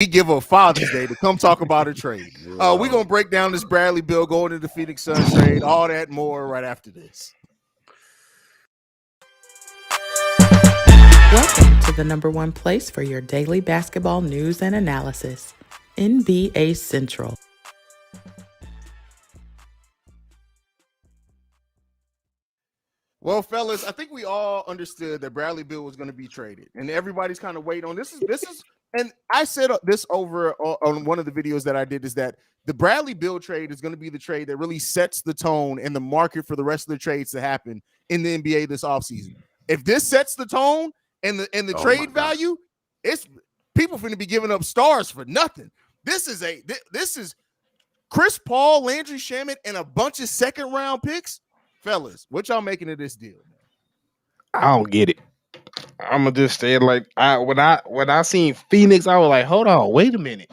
We give a Father's Day to come talk about a trade. We're Wow. going to break down this Bradley Beal going to the Phoenix Suns trade, all that more right after this. Welcome to the number one place for your daily basketball news and analysis, NBA Central. Well, fellas, I think we all understood that Bradley Beal was going to be traded, and everybody's kind of waiting on this is, and I said this over on one of the videos that I did is that the Bradley Beal trade is going to be the trade that really sets the tone and the market for the rest of the trades to happen in the NBA this offseason. If this sets the tone and the trade value, it's people finna be giving up stars for nothing. This is Chris Paul, Landry Shamet, and a bunch of second round picks. Fellas, what y'all making of this deal? I don't get it. I'm gonna just say it like when I seen Phoenix, I was like, hold on, wait a minute.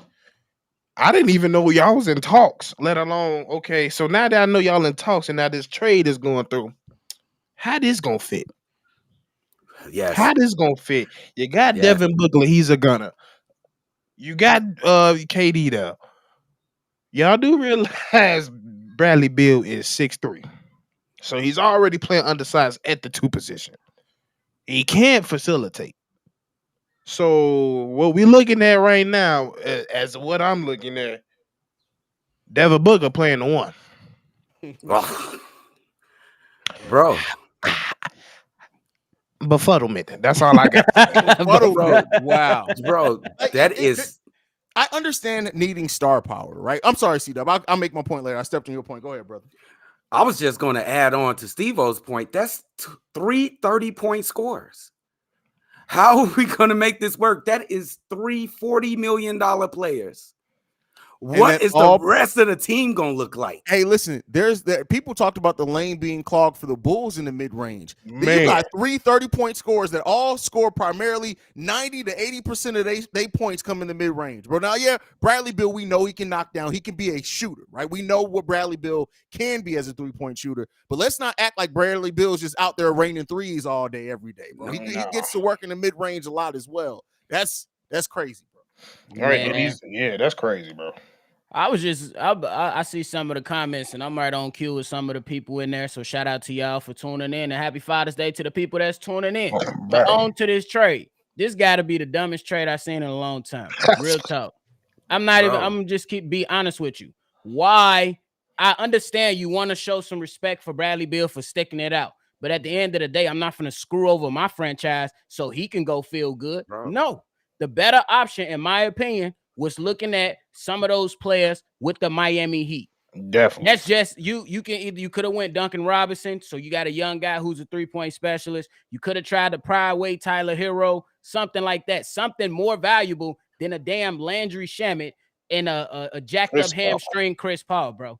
I didn't even know y'all was in talks, let alone okay. So now that I know y'all in talks and now this trade is going through, how this gonna fit? Yes. How this gonna fit? You got Yes. Devin Booker, he's a gunner. You got KD there. Y'all do realize Bradley Beal is 6'3". So he's already playing undersized at the 2 position. He can't facilitate. So what we looking at right now, as what I'm looking at, Devin Booker playing the 1. Oh, bro. Befuddlement. That's all I got. Befuddlement. Wow, bro, that is. I understand needing star power, right? I'm sorry, C-Dub. I'll make my point later. I stepped on your point. Go ahead, brother. I was just going to add on to Steve-O's point. That's 3 30-point scores. How are we going to make this work? That is 3 $40 million players. What is the rest of the team going to look like? Hey, listen, people talked about the lane being clogged for the Bulls in the mid-range. You got 3 30-point scores that all score primarily 90 to 80% of they points come in the mid-range. But now, yeah, Bradley Beal, we know he can knock down. He can be a shooter, right? We know what Bradley Beal can be as a 3-point shooter. But let's not act like Bradley Beal's just out there raining threes all day, every day, bro. He gets to work in the mid-range a lot as well. That's crazy, bro. All right, that's crazy, bro. I see some of the comments and I'm right on cue with some of the people in there. So shout out to y'all for tuning in and happy Father's Day to the people that's tuning in. But on to this trade. This got to be the dumbest trade I've seen in a long time. Real talk. I'm just be honest with you. Why? I understand you want to show some respect for Bradley Beal for sticking it out. But at the end of the day, I'm not going to screw over my franchise so he can go feel good. Bro. No, the better option, in my opinion, was looking at some of those players with the Miami Heat. Definitely. That's just you could have went Duncan Robinson, so you got a young guy who's a 3-point specialist. You could have tried to pry away Tyler Hero, something like that, something more valuable than a damn Landry Shamet and a jacked up hamstring Chris Paul, bro.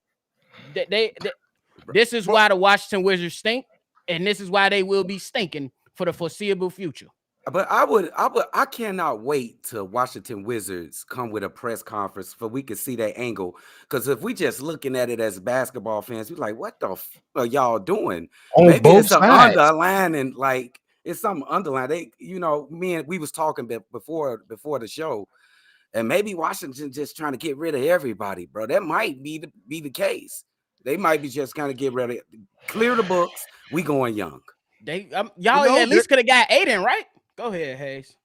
This is why the Washington Wizards stink, and this is why they will be stinking for the foreseeable future. But I cannot wait till Washington Wizards come with a press conference for we can see that angle. Because if we just looking at it as basketball fans, we're like, what the f are y'all doing? On Maybe both it's some sides. underlining, like it's something underlying. They, we was talking before the show, and maybe Washington just trying to get rid of everybody, bro. That might be the case. They might be just kind of get rid of clear the books. We going young. Y'all at least could have got Aiden, right? Go ahead, Hayes.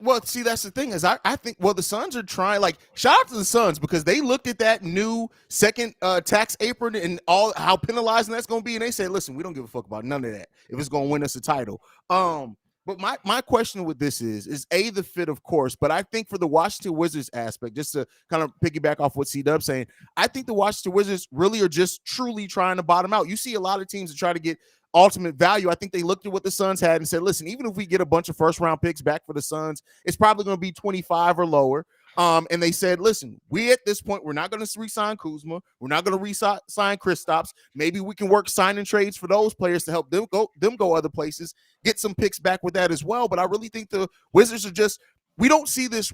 Well, see, that's the thing is I think the Suns are trying, like, shout out to the Suns because they looked at that new second tax apron and all how penalizing that's going to be, and they said, listen, we don't give a fuck about none of that if it's going to win us a title. But my question with this is the fit, of course, but I think for the Washington Wizards aspect, just to kind of piggyback off what C-Dub's saying, I think the Washington Wizards really are just truly trying to bottom out. You see a lot of teams that try to get ultimate value. I think they looked at what the Suns had and said, listen, even if we get a bunch of first round picks back for the Suns, it's probably going to be 25 or lower. And they said, listen, we at this point, we're not going to re-sign Kuzma. We're not going to re-sign Kristaps. Maybe we can work signing trades for those players to help them go other places, get some picks back with that as well. But I really think the Wizards are just, we don't see this.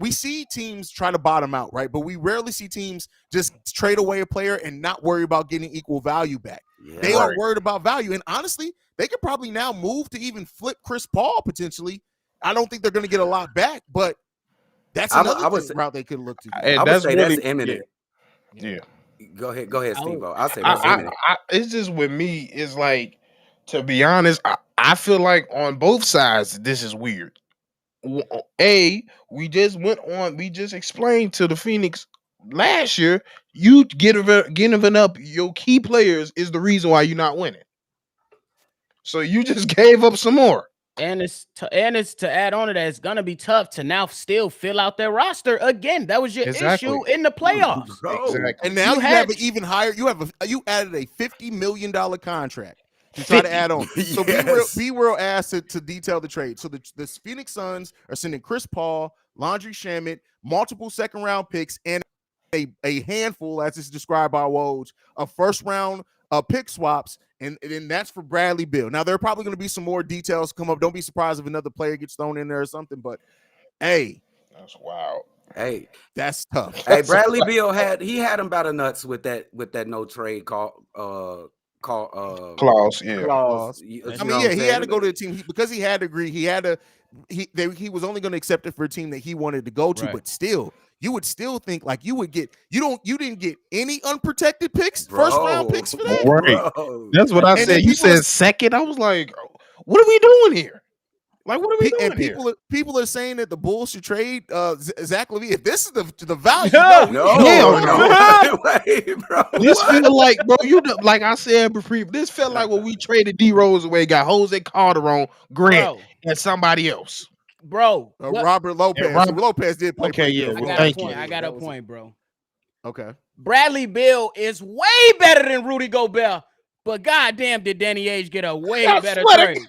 We see teams try to bottom out, right? But we rarely see teams just trade away a player and not worry about getting equal value back. Yeah, they are worried about value. And honestly, they could probably now move to even flip Chris Paul potentially. I don't think they're going to get a lot back, but That's I another would say, route they could look to do. And I would that's say really that's imminent. yeah. Go ahead, I would- Steve. I'll say I, that's I, imminent. it's just with me. It's like, to be honest, I feel like on both sides this is weird. We just went on. We just explained to the Phoenix last year. You giving up your key players is the reason why you're not winning. So you just gave up some more. And it's to add on to that, it's gonna be tough to now still fill out their roster again. That was your Exactly. issue in the playoffs. Bro. Exactly. And now You you have had- an even higher. You added a $50 million contract to try to 50. add on. So Yes. be real asked to detail the trade. So the Phoenix Suns are sending Chris Paul, Landry Shamet, multiple second round picks, and a handful, as is described by Woj, of first round pick swaps, and that's for Bradley Beal. Now there are probably going to be some more details come up. Don't be surprised if another player gets thrown in there or something. But hey, That's wild. Hey, that's tough. hey, Bradley Beal had him by the nuts with that no trade call Clause, yeah. clause. I mean, yeah, he had to go to the team because he had to agree. He had to. He was only going to accept it for a team that he wanted to go to. Right. But still, you would still think like you would get. You didn't get any unprotected picks, Bro. first round picks for that. Right. Bro. That's what I And said. then You people said second. I was like, what are we doing here? Like, what are we doing And here? people are saying that the Bulls should trade Zach LaVine. If this is the value, No. No, wait, bro. This What? feel like, bro, like I said before, this felt like when we traded D Rose away, got Jose Calderon, Grant, Bro, and somebody else. bro. what- Robert Lopez. Yeah, Robert- Lopez did play. Okay, pretty yeah, good I for well, got him. a thank you. point. I got a That was- point, bro. Okay. Bradley Beal is way better than Rudy Gobert, but goddamn, did Danny Ainge get a way I better swear to trade?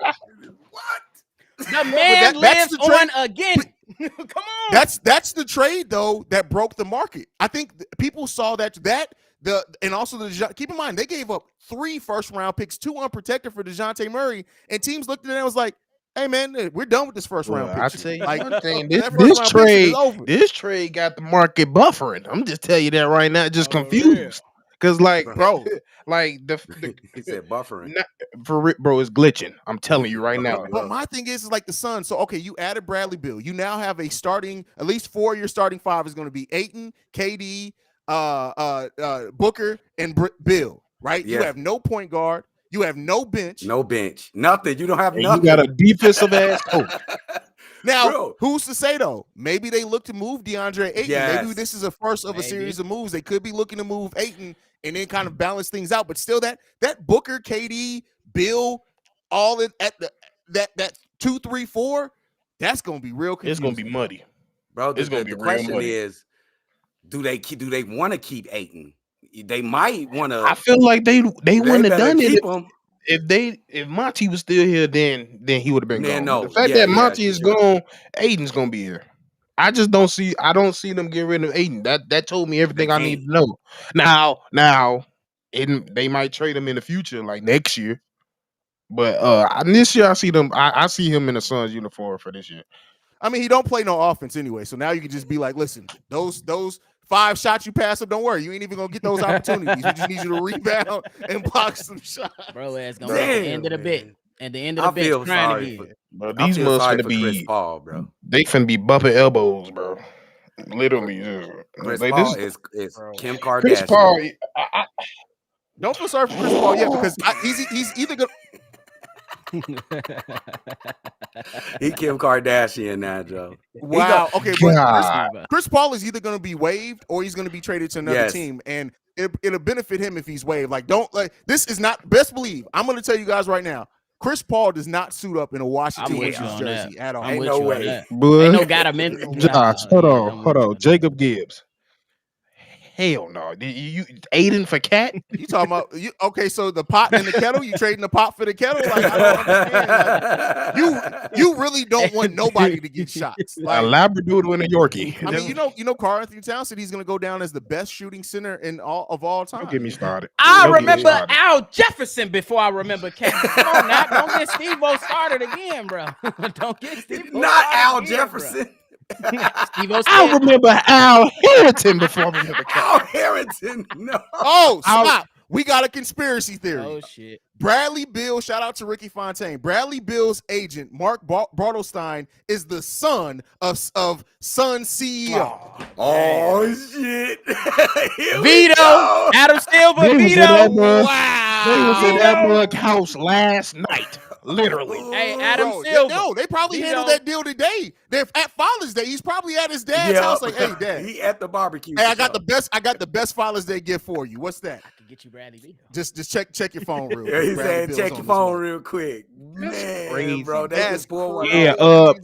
What? The man that's lives the trade- on again. Come on. That's the trade though that broke the market. I think people saw and also keep in mind they gave up 3 first round picks, 2 unprotected for DeJounte Murray, and teams looked at it and was like, "Hey man, we're done with this first round pick." I shit." tell you Like, one thing, that first this round pick shit is trade, over. this trade got the market buffering. I'm just telling you that right now, just Oh, confused. Cause like, Bro. like the He said buffering. bro, it's glitching. I'm telling you right now. But my thing is like the Suns. So okay, you added Bradley Beal. You now have a starting, at least 4 of your starting 5 is going to be Ayton, KD, Booker, and Bill. Right? Yeah. You have no point guard. You have no bench. No bench. Nothing. You don't have And nothing. you got a defensive ass coach. Now, Bro. who's to say though? Maybe they look to move DeAndre Ayton. Yes. Maybe this is a first of a Maybe. series of moves. They could be looking to move Ayton and then kind of balance things out. But still, that Booker, KD, Bill, all in at that 2, 3, 4, that's gonna be real confusing. It's gonna be muddy. Bro, It's gonna be the real question muddy. is, do they want to keep Ayton? They might want to. I feel like they wouldn't have done it keep him. if Monty was still here. Then he would have been Man, gone. no. The fact Yeah, that yeah, Monty for is sure. gone, Aiden's gonna be here. I just don't see. I don't see them getting rid of Aiden. That told me everything I need can't. to know. Now, they might trade him in the future, like next year. But this year I see them. I see him in the Suns uniform for this year. I mean, he don't play no offense anyway. So now you can just be like, listen, those 5 shots you pass up, don't worry, you ain't even gonna get those opportunities. We just need you to rebound and block some shots. Bro, it's gonna be at the end of the bit. man. At the end of I the bit, feel trying sorry again. But I these feel must sorry finna for Chris be. Paul, bro. They finna be bumping elbows, bro. Literally, Chris like, Paul this- is Bro. Kim Kardashian. Chris Paul. Don't feel sorry for Chris Paul yet because he's either gonna. He Kim Kardashian now, Joe. Wow. Okay, but God. Chris Paul is either going to be waived or he's going to be traded to another Yes. team, and it'll benefit him if he's waived. Like, don't like this is not best believe. I'm going to tell you guys right now. Chris Paul does not suit up in a Washington I'm with you Wizards on jersey that. at all. I'm Ain't with no you on way. that. But Ain't no got him in. Josh, Nah, hold yeah, on. I'm with you on that. Jacob Gibbs. Hell no. You Aiden for cat? You talking about okay? So the pot and the kettle, you trading the pot for the kettle? Like, I don't understand. Like, you really don't want nobody to get shots. A Like, Labradoodle and a Yorkie. I mean, you know, Karl Anthony Towns said he's going to go down as the best shooting center in all time. Don't get me started. I Don't get me remember started. Al Jefferson before I remember Cat. Come on now, don't get Steve-O started again, bro. Don't get Steve-O Not started Al again, Jefferson. Steve-O I said, remember Al Harrington before I remember cat. Al Harrington. No. Oh, I'll- stop! we got a conspiracy theory. Oh shit. Bradley Beal, shout out to Ricky Fontaine. Bradley Beal's agent, Mark Bartelstein, is the son of Sun CEO. Oh shit! Here we Veto. go. Adam Silver. They was in Veto. that mug. They was in that Wow. mug house last night, literally. Hey, Adam Bro, Silver. they probably handled Veto. that deal today. They're at Father's Day. He's probably at his dad's house. Like, hey, Dad, he at the barbecue. hey, I got the best Father's Day gift for you. What's that? I can get you Bradley Veto. Just check your phone real quick. Yeah, he's Bradley saying Beal's check on your this phone one. real quick. Man, crazy. bro, they That's just pulled one crazy. Yeah, off.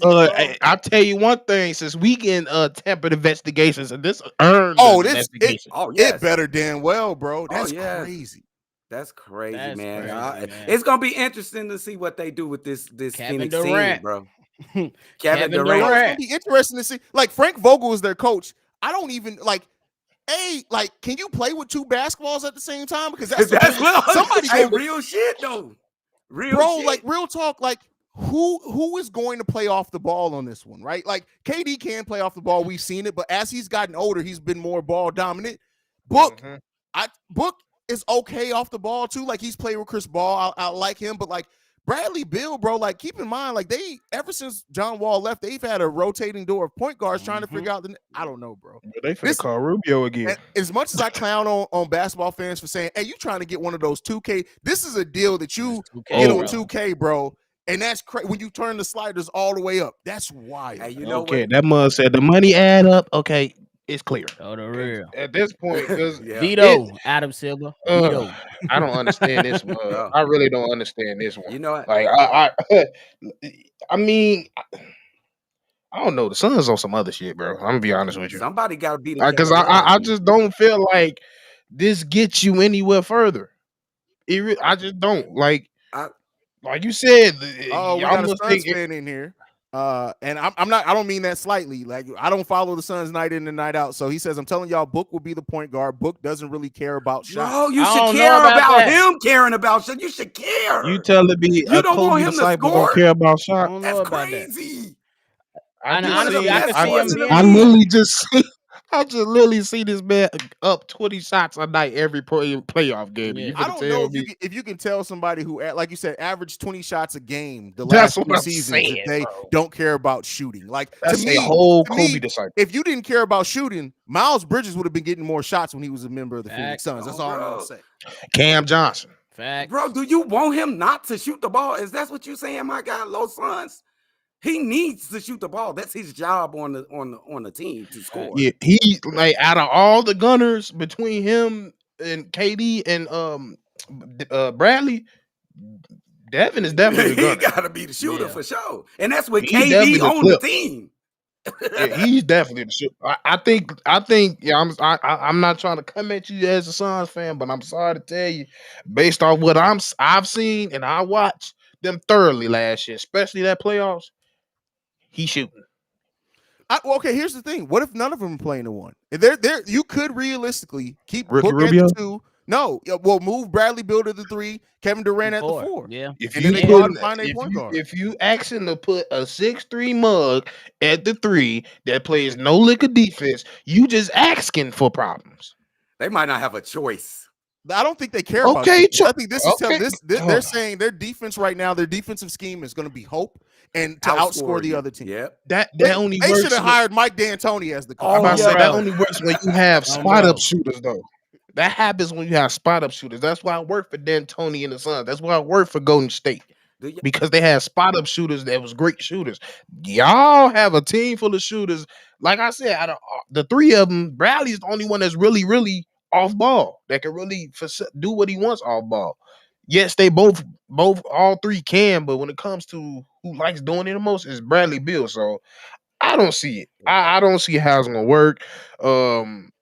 I'll tell you one thing. Since we getting tampered investigations, and this earned investigation. Oh yes, It better damn well, bro. That's yes. crazy. That's crazy, That's man. crazy, man. It's gonna be interesting to see what they do with this Kevin Phoenix Durant. team, bro. Kevin Kevin It's Durant. gonna be interesting to see. Like Frank Vogel is their coach. I don't even like. Hey, like, can you play with 2 basketballs at the same time? Because that's That's somebody hey, go, real shit though. Real bro. shit. Like real talk. Like who is going to play off the ball on this one, right? Like KD can play off the ball. We've seen it, but as he's gotten older, he's been more ball dominant. Book is okay off the ball too. Like he's played with Chris Paul. I like him, but like Bradley Beal, bro, like keep in mind, like they ever since John Wall left, they've had a rotating door of point guards trying to figure out I don't know, bro. They finna call Rubio again. As much as I clown on basketball fans for saying, hey, you trying to get one of those 2K, this is a deal that you get on 2K, bro. And that's crazy when you turn the sliders all the way up. That's wild. Hey, you know Okay, that mug said the money add up. Okay, it's clear. Oh, the real. At this point, because Veto. Adam Silver. Veto. I don't understand this one. I really don't understand this one. You know what? Like I mean, I don't know. The Suns on some other shit, bro. I'm gonna be honest with you. Somebody got to beat because I just don't feel like this gets you anywhere further. I just don't like you said. Oh, we got a Suns fan in here. And I'm not. I don't mean that slightly. Like I don't follow the Suns night in and night out. So he says, I'm telling y'all, Book will be the point guard. Book doesn't really care about shots. No, you should care about him caring about shots. You should care. You telling me you don't want him to disciple score? don't care about shots? That's crazy. Honestly, I can see him. I just literally see this man up 20 shots a night every playoff game. Yeah. I don't know if you can tell somebody who, like you said, averaged 20 shots a game the That's last 2 seasons if they don't care about shooting. Like that's to me, a whole Kobe disciple. If you didn't care about shooting, Miles Bridges would have been getting more shots when he was a member of the Phoenix Suns. That's all I'm gonna say. Cam Johnson. Facts. Bro, do you want him not to shoot the ball? Is that what you're saying, my guy, Los Suns? He needs to shoot the ball. That's his job on the team to score. Yeah, he like out of all the gunners between him and KD and Bradley, Devin is definitely the gunner. He gotta be the shooter for sure. And that's with He's KD on the team. Yeah, he's definitely the shooter. I think yeah, I'm not trying to come at you as a Suns fan, but I'm sorry to tell you, based on what I've seen and I watched them thoroughly last year, especially that playoffs. He's shooting. Okay, here's the thing. What if none of them are playing the one? They're you could realistically keep Ricky Book Rubio? at the 2. No, we'll move Bradley Beal to the 3, Kevin Durant at the 4. Yeah. If you asking to put a 6'3" mug at the 3 that plays no lick of defense, you just asking for problems. They might not have a choice. I don't think they care about it. I think this is they're saying their defense right now, their defensive scheme is going to be hope and to outscore the other team. Yep. They should have hired Mike D'Antoni as the coach. That only works when you have spot up shooters, though. That happens when you have spot up shooters. That's why I work for D'Antoni and the Suns. That's why I work for Golden State. Because they had spot up shooters that was great shooters. Y'all have a team full of shooters. Like I said, out of the 3 of them, Bradley's the only one that's really, really off ball that can really do what he wants off ball. Yes, they both all 3 can, but when it comes to who likes doing it the most, is Bradley Beal. So I don't see it. I don't see how it's gonna work.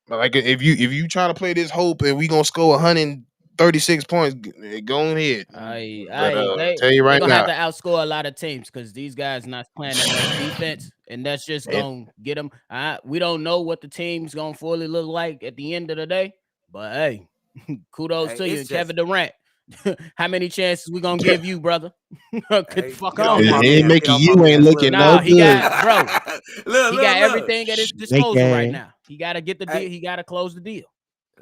Like if you try to play this hope and we gonna score 136 points, go ahead. I tell you right they're gonna now, have to outscore a lot of teams because these guys not playing that much defense, and that's just gonna get them. We don't know what the team's gonna fully look like at the end of the day, but hey, kudos to you, Kevin Durant. How many chances we gonna give you, brother? Fuck on. He ain't making you ain't looking no good. He got everything at his disposal right now. He got to get the deal. He got to close the deal.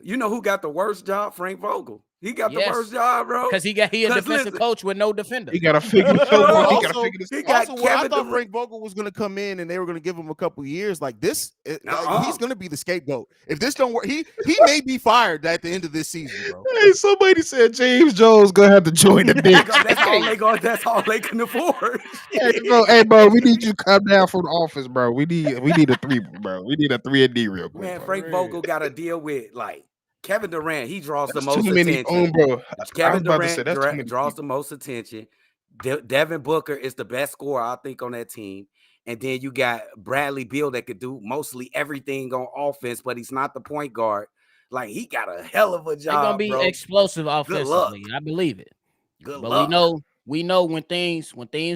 You know who got the worst job? Frank Vogel. He got the Yes. worst job, bro. Because he a 'Cause defensive listen- coach with no defender. He got to figure this Bro, out. He also- got to figure this he out. got Also, what I Kevin thought Durant. Frank Vogel was going to come in and they were going to give him a couple years. Like this, he's going to be the scapegoat. If this don't work, he may be fired at the end of this season, bro. Hey, somebody said James Jones gonna have to join the bench. That's all they can afford. Hey, bro, we need you to come down from the office, bro. We need a 3, bro. We need a 3 and D real quick. Man, bro. Frank Vogel got to deal with like Kevin Durant. He draws the That's most too many, attention. bro. I was Kevin about to say that's too many Durant draws people. the most attention. Devin Booker is the best scorer, I think, on that team. And then you got Bradley Beal that could do mostly everything on offense, but he's not the point guard. Like, he got a hell of a They're gonna job, be bro. explosive luck. offensively. I believe it. Good But luck. we know when things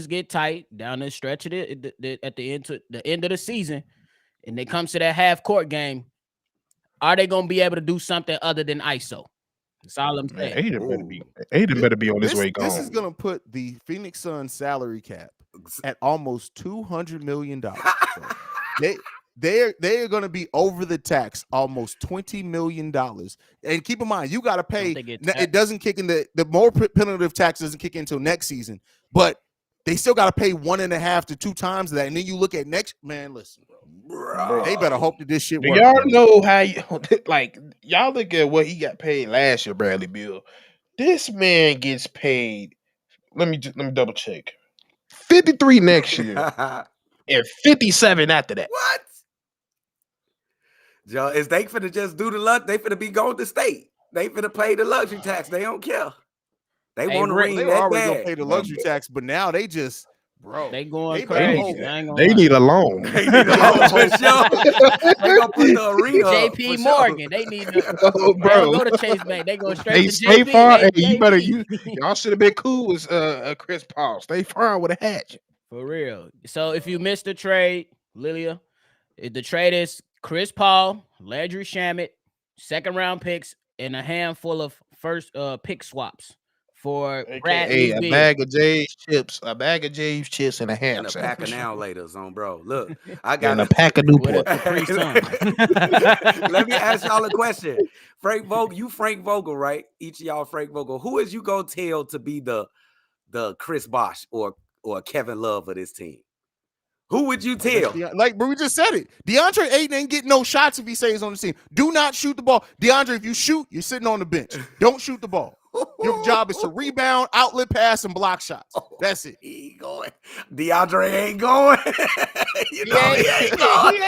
get tight down the stretch of at the end of the season, and it comes to that half court game, are they gonna be able to do something other than ISO? That's all I'm Man, saying. Aiden better be on his way gone. This is going to put the Phoenix Suns salary cap at almost $200 million. They're going to be over the tax almost $20 million. And keep in mind, you got to pay. It doesn't kick in the more penalty tax doesn't kick in until next season, but they still got to pay 1.5 to 2 times that. And then you look at next, man, listen, bro, they better hope that this shit works. Y'all know how like y'all look at what he got paid last year, Bradley Beal. This man gets paid. Let me double check. 53 next year and 57 after that. What? Joe, is they finna just do the luck? They finna be going to state. They finna pay the luxury tax. They don't care. They want to ring They that already gonna bad. pay the luxury tax, but now they just, bro, They going they crazy. They need a loan. They need a loan for sure. They gonna put the arena up for JP sure. Morgan. They need to Oh, they bro. don't go to Chase Bank. They go straight They to stay JP. far. Hey, Hey, you better JP. y'all should have been cool with Chris Paul. Stay far with a hatchet. For real. So if you missed the trade, Lilia, the trade is Chris Paul, Landry Shamet, 2nd round picks, and a handful of first pick swaps for Bradley A Beal. bag of Jay's chips, and a ham And a sandwich. pack of now laters on, bro. Look, I And got a pack of Newport. Capri Sun. Let me ask y'all a question. Frank Vogel, right? Each of y'all Frank Vogel. Who is you gonna tell to be the Chris Bosh or Kevin Love of this team? Who would you tell? Like, bro, we just said it. DeAndre Ayton ain't getting no shots if he stays on the team. Do not shoot the ball. DeAndre, if you shoot, you're sitting on the bench. Don't shoot the ball. Your job is to rebound, outlet pass, and block shots. That's it. He ain't going. DeAndre ain't going. He ain't going.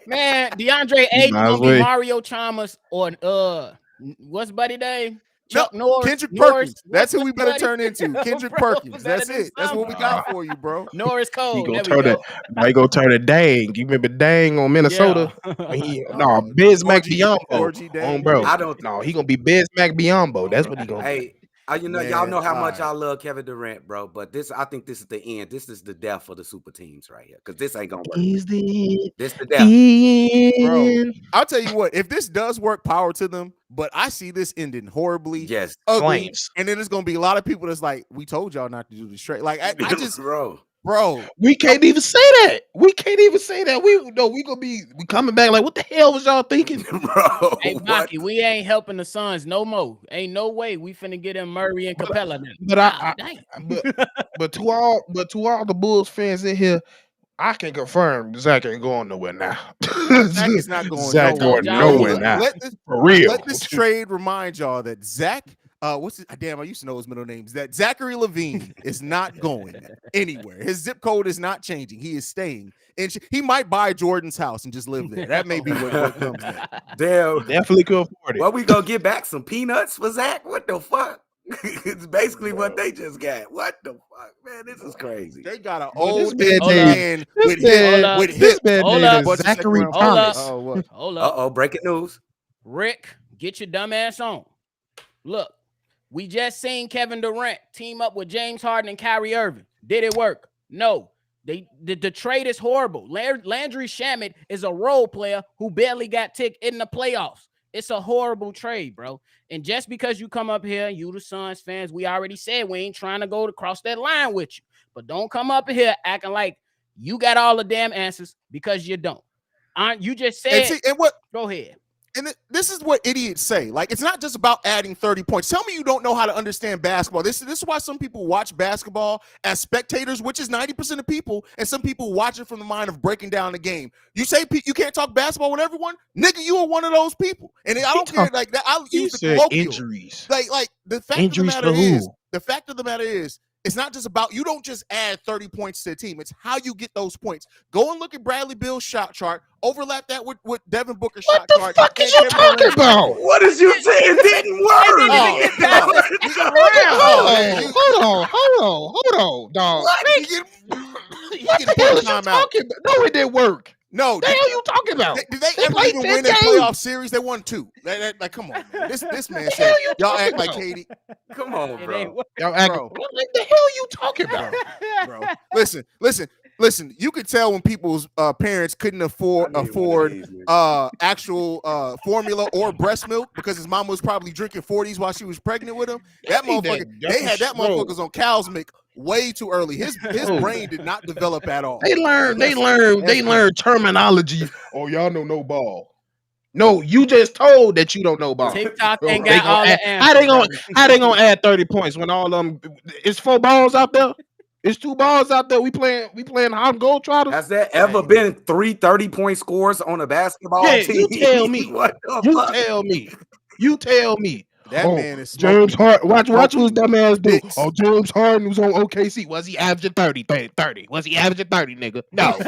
Man, DeAndre Ayton might as gonna be well. Mario Chalmers or what's buddy name? Chuck Norris. Kendrick Norris. Perkins. That's who we What's better buddy? turn into. Kendrick Bro, Perkins. better That's than it. That's what we got for you, bro. Norris Cole. He gonna There we turn go. it. He gonna turn it Dang. You remember Dang on Minnesota? Yeah. Bismack Biombo. Georgie Dang. Bro. I don't. No, he gonna be Bismack Biombo. That's what he gonna be. Hey, y'all know how much all I love Kevin Durant, bro. But I think this is the end. This is the death for the super teams right here, because this ain't gonna work. Is the This the death. Bro, I'll tell you what, if this does work, power to them, but I see this ending horribly, Yes, ugly, Flames. and then there's gonna be a lot of people that's like, we told y'all not to do this straight. Like, I just, bro. We can't even say that. We gonna be coming back like, what the hell was y'all thinking? Bro, Hey, what? Baki, we ain't helping the Suns no more. Ain't no way we finna get him Murray and Capella now. But Dang. but to all the Bulls fans in here, I can confirm Zach ain't going nowhere now. Zach is not going Zach nowhere. going nowhere now. For real. Let this trade remind y'all that Zach, what's it? Damn, I used to know his middle names. That Zachary Levine is not going anywhere. His zip code is not changing. He is staying. And he might buy Jordan's house and just live there. That may be what comes next. Damn. Definitely could afford it. Well, we gonna get back some peanuts for Zach? What the fuck? It's basically what they just got. What the fuck, man? This is crazy. They got an Well, old this man with this hip. man Hold name up. is Zachary Hold Thomas. up. Oh, what? Hold up. Uh-oh, breaking news. Rick, get your dumb ass on. Look, we just seen Kevin Durant team up with James Harden and Kyrie Irving. Did it work? No. The trade is horrible. Landry Shamet is a role player who barely got ticked in the playoffs. It's a horrible trade, bro. And just because you come up here, you the Suns fans, we already said we ain't trying to go to cross that line with you. But don't come up here acting like you got all the damn answers, because you don't. You just said, And what? Go ahead. And this is what idiots say. Like, it's not just about adding 30 points. Tell me you don't know how to understand basketball. This is why some people watch basketball as spectators, which is 90% of people, and some people watch it from the mind of breaking down the game. You say you can't talk basketball with everyone? Nigga, you are one of those people. And I don't care like that. I'll use the colloquial. Injuries. Like the fact Injuries of the matter is, it's not just about, you don't just add 30 points to the team. It's how you get those points. Go and look at Bradley Beal's shot chart. Overlap that with Devin Booker's shot chart. What the fuck is you talking about? What is you saying? It didn't work. Hold on, dog. What the hell is you talking about? No, it didn't work. No, the hell you talking about? Did they ever even win a playoff series? They won 2. Like, come on, man. This man said y'all act like Katie. Come on, bro. Y'all act. What the hell you talking about, bro? Listen. You could tell when people's parents couldn't afford actual formula or breast milk because his mom was probably drinking 40s while she was pregnant with him. That motherfucker, they had that motherfuckers on cow's milk way too early. His brain did not develop at all. They learn terminology. Oh, y'all know no ball. No, you just told that you don't know ball. TikTok ain't got all the answers. How they gonna add 30 points when all them? It's 4 balls out there. It's 2 balls out there. We playing hot goal trotters. Has there ever been 3 30-point scores on a basketball team? You tell me. You tell me. That man is James Harden. Watch what that man's do. Oh, James Harden was on OKC. Was he averaging 30? Was he averaging 30, nigga? No.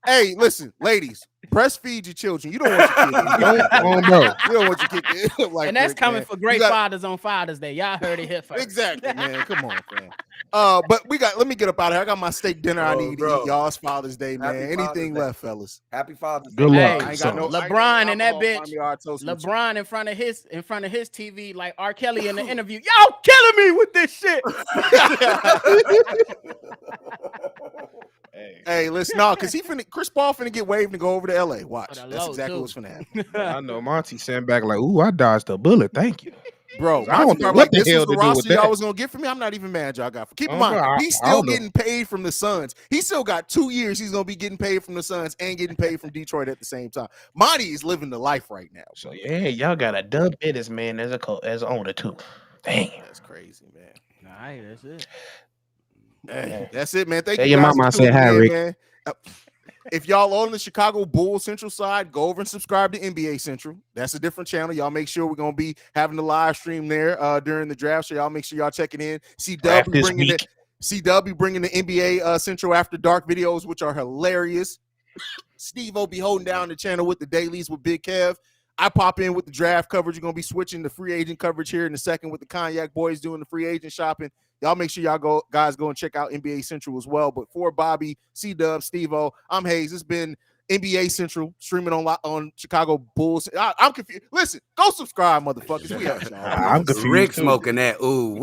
Hey, listen, ladies, breastfeed your children. You don't want your kids. You don't want your kids. Like, and that's coming for great fathers on Father's Day. Y'all heard it here first. Exactly, man. Come on, man. But let me get up out of here. I got my steak dinner I need to eat. Y'all, it's Father's Day, man. Anything left, fellas? Happy Father's Day. Good luck. I ain't got LeBron in that bitch. LeBron in front of his TV, like R. Kelly in the interview. Y'all killing me with this shit. Hey, listen, because Chris Paul finna get waived and go over to LA. Watch. That's exactly what's finna happen. I know Monty sent back like, ooh, I dodged a bullet. Thank you. Bro, I don't know what the hell the roster y'all was gonna get from me. I'm not even mad y'all got. Keep in mind, he's still getting paid from the Suns. He still got 2 years. He's gonna be getting paid from the Suns and getting paid from Detroit at the same time. Monty is living the life right now. So yeah, y'all got a dub business man as a owner too. Dang, that's crazy, man. All right, that's it. Hey, that's it, man. Thank you. Your mama said hi, Rick. Man. If y'all on the Chicago Bulls Central side, go over and subscribe to NBA Central. That's a different channel. Y'all make sure we're gonna be having the live stream there during the draft. So y'all make sure y'all checking in. C-Dub be bringing the NBA Central After Dark videos, which are hilarious. Steve-O be holding down the channel with the dailies with Big Kev. I pop in with the draft coverage. You're gonna be switching the free agent coverage here in a second with the Cognac Boys doing the free agent shopping. Y'all make sure y'all guys go and check out NBA Central as well. But for Bobby, C-Dub, Steve-O, I'm Hayes. It's been NBA Central streaming on Chicago Bulls. I'm confused. Listen, go subscribe, motherfuckers. We out, y'all. I'm confused. Rick smoking that. Ooh.